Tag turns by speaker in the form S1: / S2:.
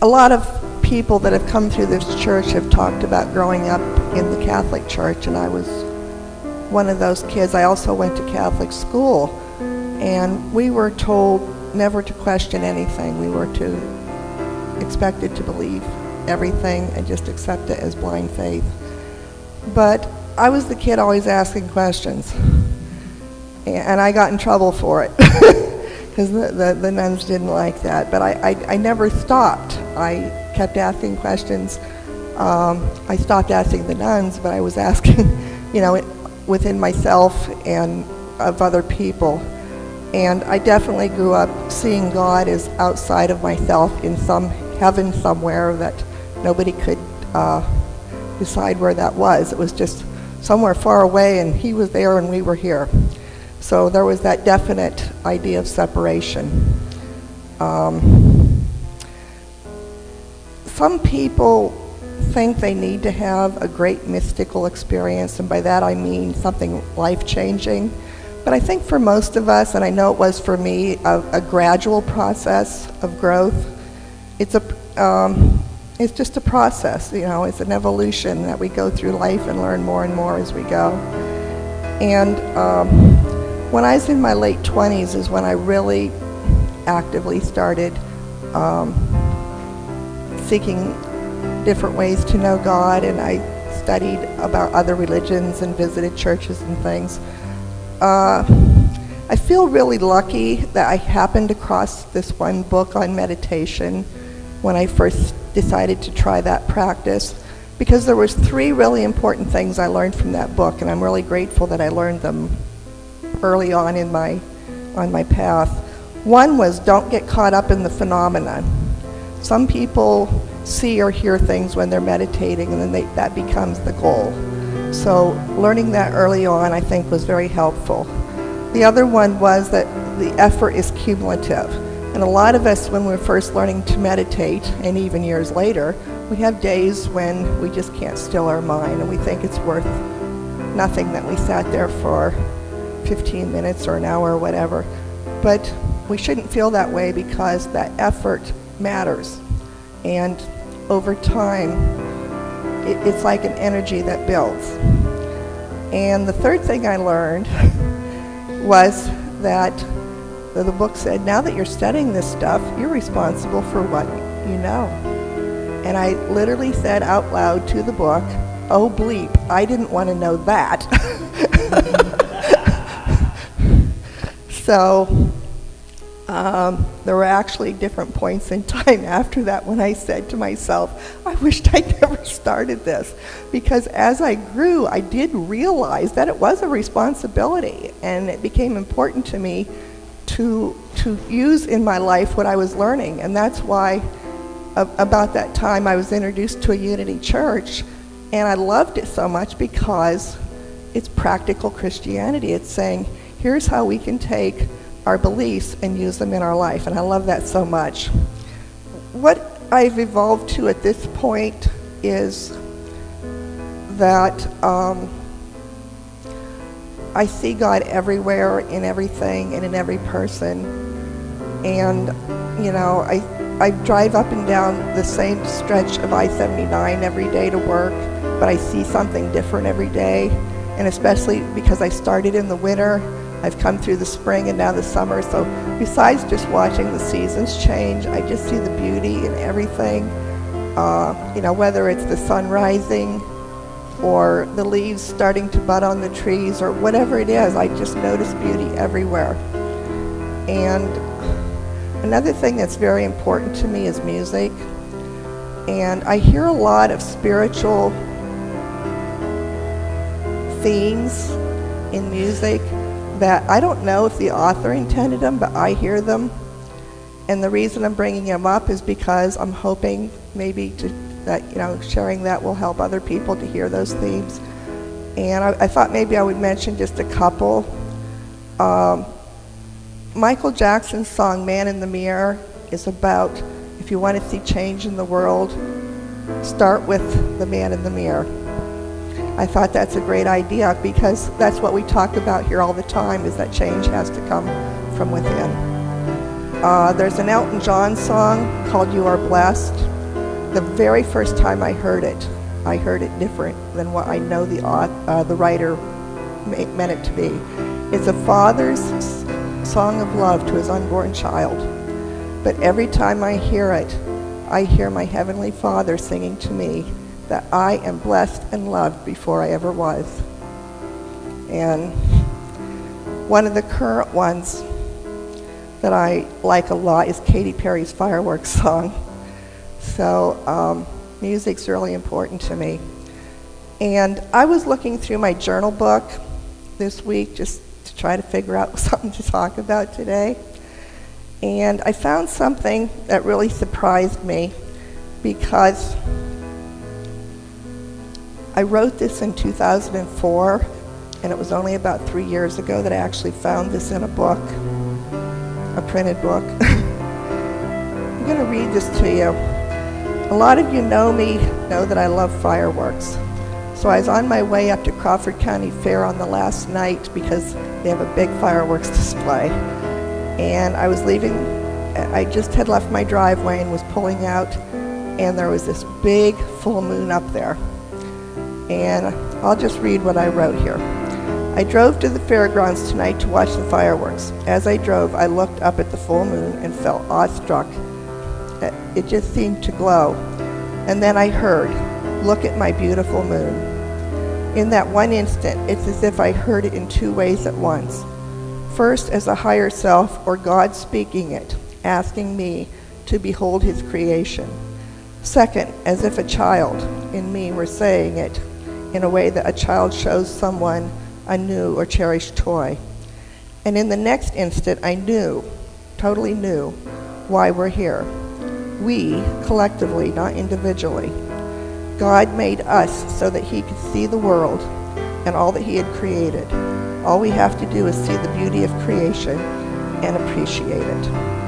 S1: A lot of people that have come through this church have talked about growing up in the Catholic Church, and I was one of those kids. I also went to Catholic school, and we were told never to question anything. We were expected to believe everything and just accept it as blind faith. But I was the kid always asking questions, and I got in trouble for it because the nuns didn't like that. But I never stopped. I kept asking questions. I stopped asking the nuns, but I was asking, within myself and of other people. And I definitely grew up seeing God as outside of myself in some heaven somewhere that nobody could decide where that was. It was just somewhere far away, and he was there and we were here. So there was that definite idea of separation. Some people think they need to have a great mystical experience, and by that I mean something life-changing. But I think for most of us, and I know it was for me, a gradual process of growth. It's just a process, it's an evolution that we go through life and learn more and more as we go. And when I was in my late 20s is when I really actively started seeking different ways to know God, and I studied about other religions and visited churches and things. I feel really lucky that I happened across this one book on meditation when I first decided to try that practice, because there was 3 really important things I learned from that book, and I'm really grateful that I learned them early on my path. One was, don't get caught up in the phenomenon. Some people see or hear things when they're meditating, and then that becomes the goal. So learning that early on, I think, was very helpful. The other one was that the effort is cumulative. And a lot of us, when we're first learning to meditate, and even years later, we have days when we just can't still our mind, and we think it's worth nothing that we sat there for 15 minutes or an hour or whatever. But we shouldn't feel that way, because that effort matters. And over time, it's like an energy that builds. And the third thing I learned was that the book said, now that you're studying this stuff, you're responsible for what you know. And I literally said out loud to the book, oh bleep, I didn't want to know that. So there were actually different points in time after that when I said to myself, I wished I'd never started this. Because as I grew, I did realize that it was a responsibility, and it became important to me to use in my life what I was learning. And that's why about that time I was introduced to a Unity church, and I loved it so much because it's practical Christianity. It's saying, here's how we can take our beliefs and use them in our life, and I love that so much. What I've evolved to at this point is that I see God everywhere, in everything, and in every person. And I drive up and down the same stretch of I-79 every day to work, but I see something different every day. And especially because I started in the winter, I've come through the spring and now the summer. So besides just watching the seasons change, I just see the beauty in everything. Whether it's the sun rising or the leaves starting to bud on the trees or whatever it is, I just notice beauty everywhere. And another thing that's very important to me is music. And I hear a lot of spiritual themes in music that I don't know if the author intended them, but I hear them. And the reason I'm bringing them up is because I'm hoping maybe that sharing that will help other people to hear those themes. And I thought maybe I would mention just a couple. Michael Jackson's song Man in the Mirror is about, if you want to see change in the world, start with the man in the mirror. I thought that's a great idea, because that's what we talk about here all the time, is that change has to come from within. There's an Elton John song called You Are Blessed. The very first time I heard it different than what I know the writer meant it to be. It's a father's song of love to his unborn child. But every time I hear it, I hear my Heavenly Father singing to me that I am blessed and loved before I ever was. And one of the current ones that I like a lot is Katy Perry's Fireworks song. So music's really important to me. And I was looking through my journal book this week just to try to figure out something to talk about today. And I found something that really surprised me because I wrote this in 2004, and it was only about 3 years ago that I actually found this in a book, a printed book. I'm going to read this to you. A lot of you know me, know that I love fireworks. So I was on my way up to Crawford County Fair on the last night because they have a big fireworks display. And I was leaving, I just had left my driveway and was pulling out, and there was this big full moon up there. And I'll just read what I wrote here. I drove to the fairgrounds tonight to watch the fireworks. As I drove, I looked up at the full moon and felt awestruck. It just seemed to glow. And then I heard, "Look at my beautiful moon." In that one instant, it's as if I heard it in two ways at once. First, as a higher self or God speaking it, asking me to behold his creation. Second, as if a child in me were saying it in a way that a child shows someone a new or cherished toy. And in the next instant, I knew, totally knew, why we're here. We, collectively, not individually. God made us so that he could see the world and all that he had created. All we have to do is see the beauty of creation and appreciate it.